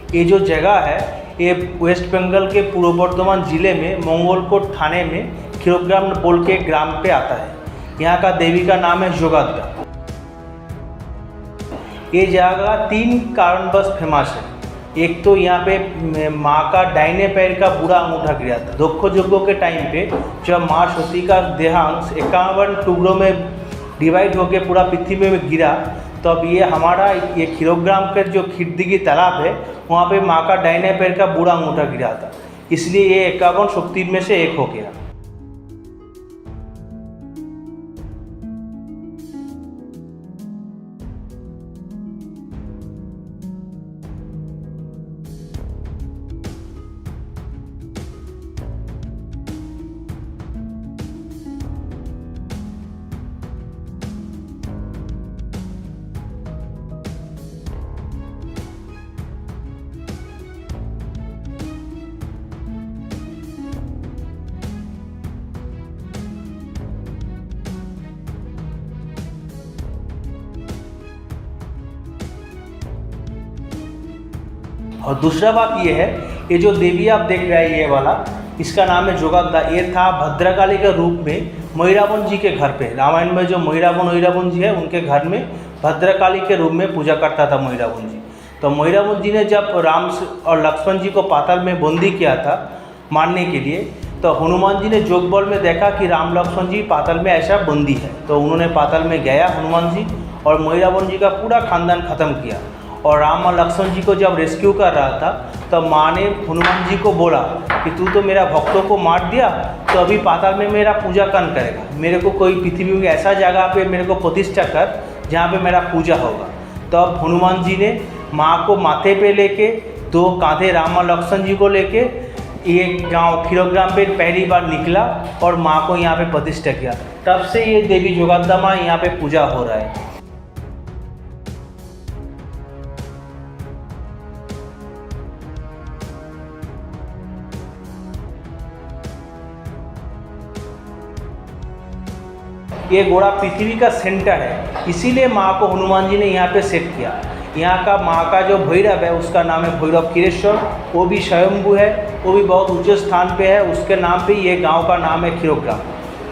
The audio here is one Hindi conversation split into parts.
ये जो जगह है ये वेस्ट बंगाल के पूर्व बर्धमान ज़िले में मंगलकोट थाने में खीरोग्राम बोल के ग्राम पे आता है। यहाँ का देवी का नाम है जोगाद्दा। ये जगह 3 कारणवश फेमस है। एक तो यहाँ पे माँ का दाहिने पैर का बुरा अंगूठा गिरा था। दक्ष यज्ञ के टाइम पे जब माँ सती का देहांश 51 टुकड़ों में डिवाइड होकर पूरा पृथ्वी में गिरा, तब ये हमारा ये खीरोग्राम के जो खिड़दिगी तालाब है वहाँ पे माँ का दाहिने पैर का बुरा अंगूठा गिरा था, इसलिए ये 51 शक्ति में से एक हो गया। और दूसरा बात ये है, ये जो देवी आप देख रहे हैं ये वाला, इसका नाम है जोगाद्दा। ये था भद्रकाली के रूप में महिरावन जी के घर पे। रामायण में जो महिरावन जी है उनके घर में भद्रकाली के रूप में पूजा करता था महिरावन जी। तो महिरावन जी ने जब राम और लक्ष्मण जी को पाताल में बंदी किया था मारने के लिए, तो हनुमान जी ने जोग बल में देखा कि राम लक्ष्मण जी पाताल में ऐसा बंदी है, तो उन्होंने पाताल में गया हनुमान जी और महिरावन जी का पूरा खानदान ख़त्म किया। और राम और लक्ष्मण जी को जब रेस्क्यू कर रहा था तब माँ ने हनुमान जी को बोला कि तू तो मेरा भक्तों को मार दिया, तो अभी पाताल में मेरा पूजा कौन करेगा, मेरे को कोई पृथ्वी में ऐसा जगह पे मेरे को प्रतिष्ठा कर जहाँ पे मेरा पूजा होगा। तब हनुमान जी ने माँ को माथे पे लेके 2 कांधे राम और लक्ष्मण जी को लेके ये गांव खीरोग्राम पे पहली बार निकला और माँ को यहाँ पे प्रतिष्ठा किया। तब से ये देवी जोगाद्दा माँ यहाँ पे पूजा हो रहा है। ये घोड़ा पृथ्वी का सेंटर है, इसीलिए माँ को हनुमान जी ने यहाँ पे सेट किया। यहाँ का माँ का जो भैरव है उसका नाम है भैरव खीरेश्वर, वो भी स्वयंभू है, वो भी बहुत ऊंचे स्थान पे है। उसके नाम पे ये गांव का नाम है खीरोग्राम।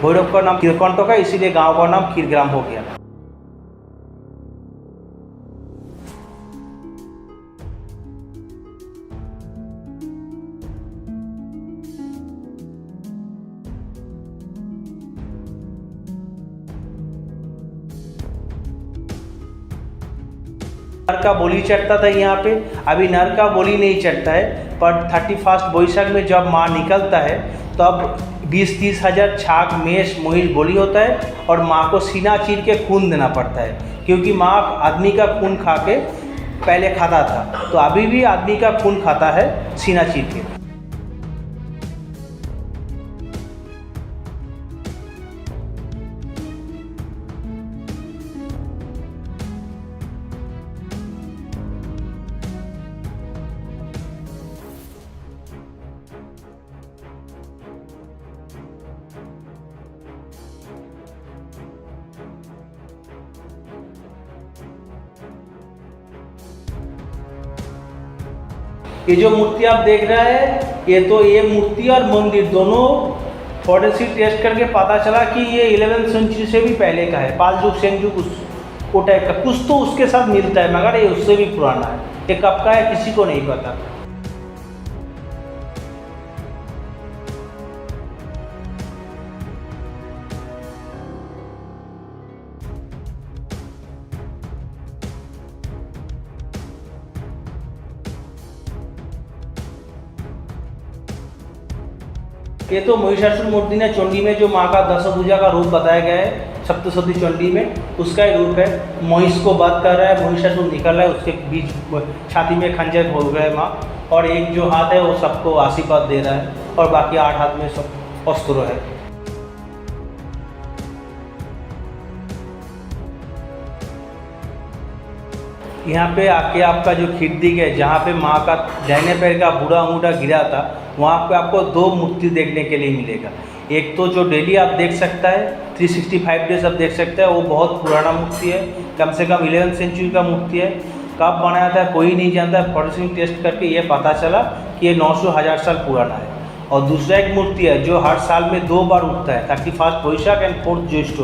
भैरव का नाम खीरकंटक है, इसीलिए गांव का नाम खीरग्राम हो गया। नर का बलि चढ़ता था यहाँ पे, अभी नर का बलि नहीं चढ़ता है, पर 31 वैशाख में जब माँ निकलता है तब 20-30 हज़ार छाग मेष महिष बलि होता है और माँ को सीना चीर के खून देना पड़ता है, क्योंकि माँ आदमी का खून खा के पहले खाता था, तो अभी भी आदमी का खून खाता है सीना चीर के। ये जो मूर्ति आप देख रहे हैं, ये मूर्ति और मंदिर दोनों फॉरेंसिक टेस्ट करके पता चला कि ये 11वीं सेंचुरी से भी पहले का है। पाल युग सेन युग वो टाइप का कुछ तो उसके साथ मिलता है, मगर ये उससे भी पुराना है। ये कब का है किसी को नहीं पता। ये तो महिषासुर मूर्ति चंडी में जो माँ का दशभुजा का रूप बताया गया है सप्तशती चंडी में, उसका ही रूप है। महिष को वध कर रहा है, महिषासुर निकल रहा है, उसके बीच छाती में खंजर हो गया है माँ, और एक जो हाथ है वो सबको आशीर्वाद दे रहा है, और बाकी 8 हाथ में सब अस्त्र है। यहाँ पे आके आपका जो खिड़दी है जहाँ पे माँ का दाहिने पैर का बूढ़ा अंगूठा गिरा था, वहाँ पे आपको 2 मूर्ति देखने के लिए मिलेगा। एक तो जो डेली आप देख सकता है 365 डेज आप देख सकते हैं, वो बहुत पुराना मूर्ति है, कम से कम 11वीं सेंचुरी का मूर्ति है। कब बनाया था कोई नहीं जानता। फॉरेंसिक टेस्ट करके ये पता चला कि ये 900,000 साल पुराना है। और दूसरा एक मूर्ति है जो हर साल में 2 बार उठता है, 31 वैशाख एंड 4 ज्येष्ठ,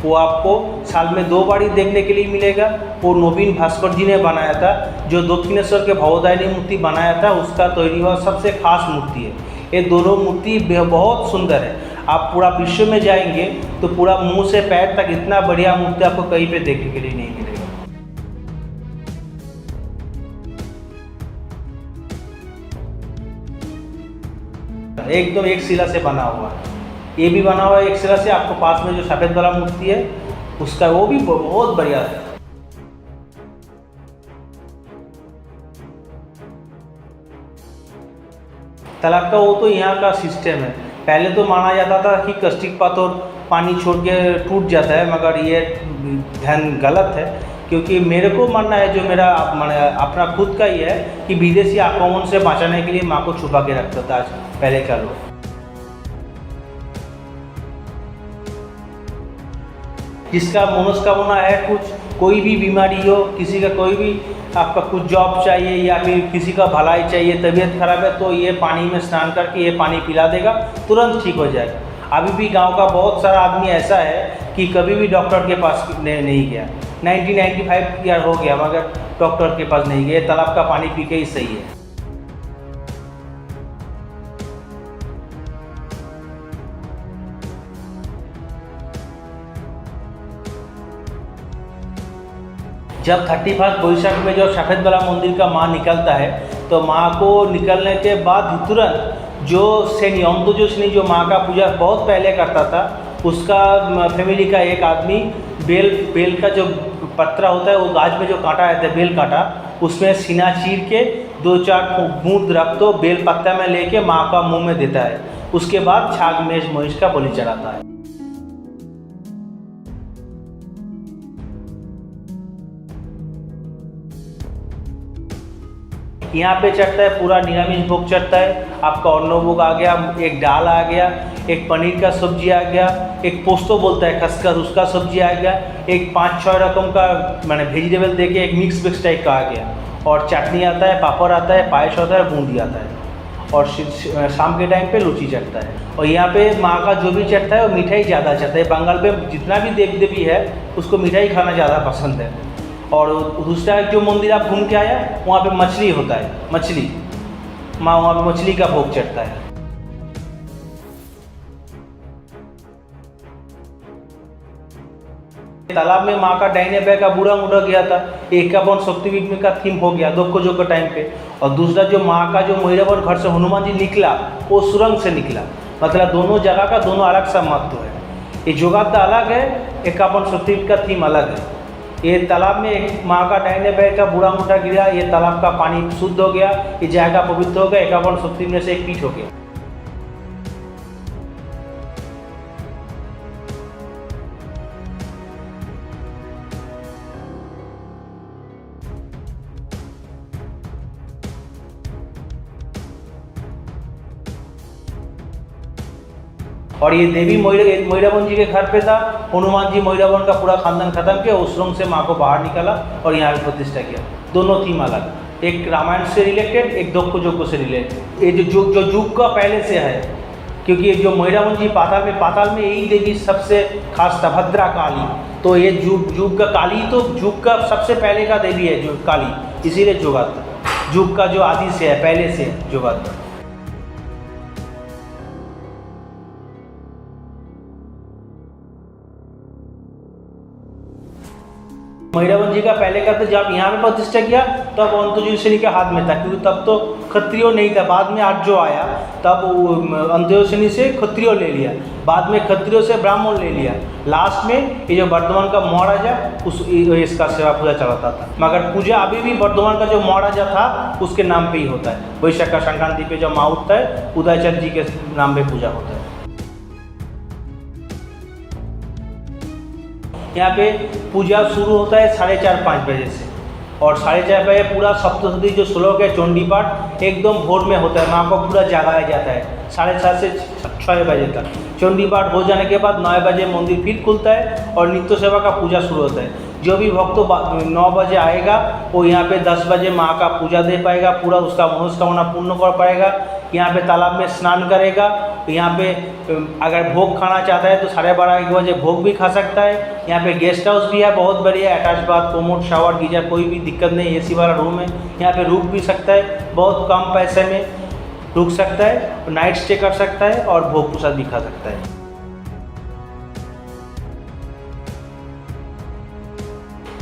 वो आपको साल में 2 बार ही देखने के लिए मिलेगा। वो नवीन भास्कर जी ने बनाया था, जो दक्षिणेश्वर के भवदायनी मूर्ति बनाया था, उसका तैयारी हुआ सबसे खास मूर्ति है। ये दोनों मूर्ति बहुत सुंदर है। आप पूरा विश्व में जाएंगे तो पूरा मुंह से पैर तक इतना बढ़िया मूर्ति आपको कहीं पे देखने के लिए नहीं मिलेगा। एकदम एक शिला से बना हुआ है। ये भी बना हुआ है एक शिला से। आपको पास में जो सफ़ेद वाला मूर्ति है उसका, वो भी बहुत बढ़िया है। तालाब का वो तो यहाँ का सिस्टम है। पहले तो माना जाता था कि कास्टिक पत्थर पानी छोड़ के टूट जाता है, मगर ये ध्यान गलत है। क्योंकि मेरे को मानना है, जो मेरा अपना खुद का ही है, कि विदेशी आक्रमण से बचाने के लिए माँ को छुपा के रखता था पहले का लोग। जिसका मनोकामना है कुछ, कोई भी बीमारी हो, किसी का कोई भी आपका कुछ जॉब चाहिए या फिर किसी का भलाई चाहिए, तबीयत खराब है, तो ये पानी में स्नान करके ये पानी पिला देगा, तुरंत ठीक हो जाएगा। अभी भी गांव का बहुत सारा आदमी ऐसा है कि कभी भी डॉक्टर के पास नहीं गया। 95 ईयर हो गया मगर डॉक्टर के पास नहीं गए, तालाब का पानी पी के ही सही है। जब 31 वैशाख में जो सफ़ेद वाला मंदिर का माँ निकलता है, तो माँ को निकलने के बाद तुरंत जो सेनी अंतोजोशनी जो माँ का पूजा बहुत पहले करता था, उसका फैमिली का एक आदमी बेल का जो पत्रा होता है, वो गाछ में जो कांटा रहता है बेल कांटा, उसमें सीना चीर के 2-4 बूंद रख तो बेल पत्ता में लेके माँ का मुंह में देता है। उसके बाद छाग मेष महिष का बलि चढ़ाता है। यहाँ पे चढ़ता है पूरा निरामिष भोग चढ़ता है। आपका अन्न भोग आ गया, एक दाल आ गया, एक पनीर का सब्जी आ गया, एक पोस्तो बोलता है खसकर, उसका सब्जी आ गया, एक 5-6 रकम का मैंने वेजिटेबल देके एक मिक्स टाइप का आ गया, और चटनी आता है, पापड़ आता है, पायस होता है, बूंदी आता है, और शाम के टाइम पे लूची चढ़ता है। और यहाँ पे माँ का जो भी चढ़ता है वो मिठाई ज़्यादा चढ़ता है। बंगाल में जितना भी देव देवी है उसको मिठाई खाना ज़्यादा पसंद है। और दूसरा जो मंदिर आप घूम के आया, वहाँ पे मछली होता है, मछली माँ, वहाँ पे मछली का भोग चढ़ता है। तालाब में माँ का डाइने बैग का बूढ़ा मुड़ा गया था, 51 शक्तिपीठ का थीम हो गया दोखो जो के टाइम पे। और दूसरा जो माँ का जो महिरावन घर से हनुमान जी निकला, वो सुरंग से निकला। मतलब दोनों जगह का दोनों अलग सा महत्व है। ये जोगाता अलग है, 51 शक्तिपीठ का थीम अलग है। ये तालाब में एक माँ का डाइने बैग का बूढ़ा मुठा गिरा, ये तालाब का पानी शुद्ध हो गया, ये जगह पवित्र हो गया, 51 शक्ति में से एक पीठ हो गया। और ये देवी महिरावन जी के घर पे था। हनुमान जी महिरावन का पूरा खानदान खत्म किया, उस सुरंग से माँ को बाहर निकाला और यहाँ पे प्रतिष्ठा किया। दोनों थीम अलग, एक रामायण से रिलेटेड, एक दोखो जोगो से रिलेटेड। ये जो जुग का पहले से है, क्योंकि ये जो महिरावन जी पाताल में यही देवी सबसे खास था, भद्रा काली। तो ये जुग का काली तो जुग का सबसे पहले का देवी है जो काली, इसीलिए जोगाता। जुग का जो आदि से है, पहले से जोगाता। महिरावन जी का पहले का तो जब यहाँ पे प्रतिष्ठा किया तब अंतोजोशनी के हाथ में था, क्योंकि तब तो क्षत्रियो नहीं था। बाद में आर्यो आया, तब अंतोजोशनी से क्षत्रियो ले लिया, बाद में क्षत्रियो से ब्राह्मण ले लिया। लास्ट में ये जो वर्धमान का महाराजा इसका सेवा पूजा चलाता था। मगर पूजा अभी भी वर्धमान का जो महाराजा था उसके नाम पे ही होता है। वैशाख का संक्रांति पे जो माँ उठता है, उदयचंद जी के नाम पे पूजा होता है। यहाँ पे पूजा शुरू होता है 4:30-5 बजे से, और 4:30 बजे पूरा सप्तशती जो श्लोक है चंडी पाठ एकदम भोर में होता है। माँ को पूरा जगाया जाता है 7:30 से 6 बजे तक। चंडी पाठ हो जाने के बाद 9 बजे मंदिर फिर खुलता है और नित्य सेवा का पूजा शुरू होता है। जो भी भक्त 9 बजे आएगा वो यहाँ पे 10 बजे माँ का पूजा दे पाएगा, पूरा उसका मनोकामना पूर्ण कर पाएगा। यहाँ पे तालाब में स्नान करेगा। यहाँ पे अगर भोग खाना चाहता है तो 12:30-1 बजे भोग भी खा सकता है। यहाँ पे गेस्ट हाउस भी है, बहुत बढ़िया, attach bath, commode, shower, geyser, कोई भी दिक्कत नहीं, एसी वाला रूम है। यहाँ पे रुक भी सकता है, बहुत कम पैसे में रुक सकता है, नाइट स्टे कर सकता है और भोग प्रसाद भी खा सकता है।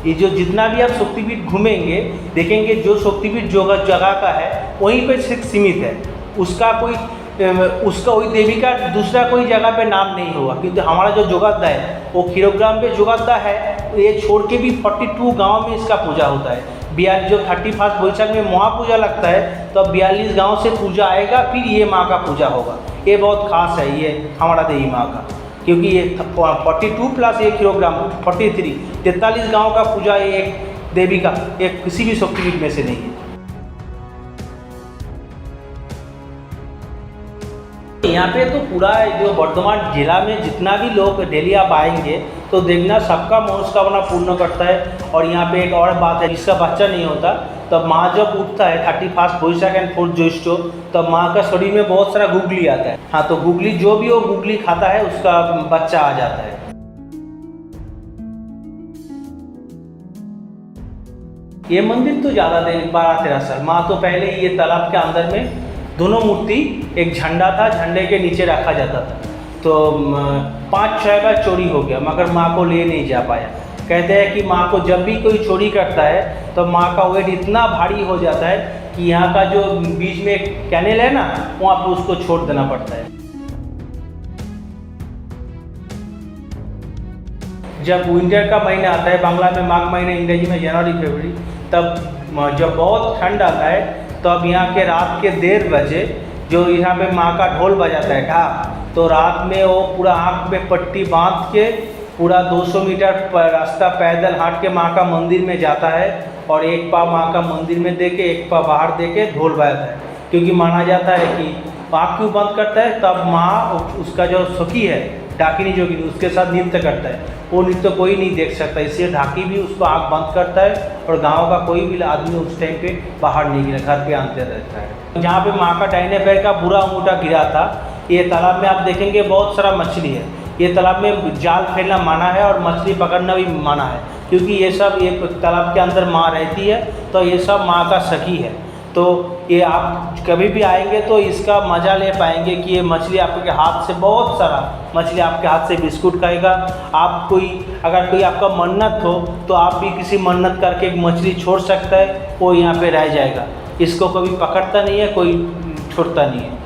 ये जो जितना भी आप शक्तिपीठ घूमेंगे देखेंगे, जो शक्तिपीठ जो जगह का है वहीं पे सिर्फ सीमित है, उसका वही देवी का दूसरा कोई जगह पे नाम नहीं होगा। क्योंकि हमारा जो जोगाद्दा है वो खीरोग्राम पे जोगाद्दा है, ये छोड़ के भी 42 गांव में इसका पूजा होता है। 42 जो 31 वैशाख में महापूजा लगता है तो 42 गांव से पूजा आएगा, फिर ये माँ का पूजा होगा। ये बहुत खास है ये हमारा देवी माँ का, क्योंकि ये 42 प्लस 1 किलोग्राम 43 गांव का पूजा ये एक देवी का एक किसी भी शक्तिपीठ में से नहीं है। यहाँ पे तो पूरा जो वर्धमान जिला में जितना भी लोग डेली आप आएंगे तो देखना सबका मनोकामना पूर्ण करता है। और यहाँ पे एक और बात है, जिसका बच्चा नहीं होता तब माँ जब उठता है 31 वैशाख एंड 4 ज्येष्ठ तब माँ का शरीर में बहुत सारा गुगली आता है। हाँ, तो गुगली जो भी वो गुगली खाता है उसका बच्चा आ जाता है। ये मंदिर तो ज़्यादा देर 12-13 साल, माँ तो पहले ही ये तालाब के अंदर में दोनों मूर्ति, एक झंडा था, झंडे के नीचे रखा जाता था, तो 5-6 बार चोरी हो गया मगर माँ को ले नहीं जा पाया। कहते हैं कि माँ को जब भी कोई चोरी करता है तो माँ का वेट इतना भारी हो जाता है कि यहाँ का जो बीच में एक कैनेल है ना, वहाँ पर उसको छोड़ देना पड़ता है। जब विंटर का महीना आता है, बांग्ला में माघ महीना, अंग्रेजी में जनवरी फरवरी, तब जब बहुत ठंड आता है तो अब यहाँ के रात के 1:30 बजे जो यहाँ पे माँ का ढोल बजाता है ढाक, तो रात में वो पूरा आँख में पट्टी बांध के पूरा 200 मीटर रास्ता पैदल हाट के माँ का मंदिर में जाता है और एक पाँव माँ का मंदिर में दे के एक पाँव बाहर दे के ढोल बजाता है। क्योंकि माना जाता है कि आँख क्यों बंद करता है, तब माँ उसका जो सखी है डाकिनी जोगिनी उसके साथ नृत्य करता है, वो नृत्य कोई नहीं देख सकता, इसलिए ढाकी भी उसको आँख बंद करता है और गांव का कोई भी आदमी उस टाइम पे बाहर नहीं गिरा, घर पे आते रहता है। जहाँ पे माँ का दाहिने पैर का बुरा अंगूठा गिरा था, ये तालाब में आप देखेंगे बहुत सारा मछली है। ये तालाब में जाल फेरना माना है और मछली पकड़ना भी माना है, क्योंकि ये सब ये तालाब के अंदर माँ रहती है, तो ये सब माँ का सखी है। तो ये आप कभी भी आएंगे तो इसका मज़ा ले पाएंगे कि ये मछली आपके हाथ से, बहुत सारा मछली आपके हाथ से बिस्कुट खाएगा। आप अगर कोई आपका मन्नत हो तो आप भी किसी मन्नत करके एक मछली छोड़ सकता है, वो यहाँ पे रह जाएगा। इसको कभी पकड़ता नहीं है, कोई छोड़ता नहीं है।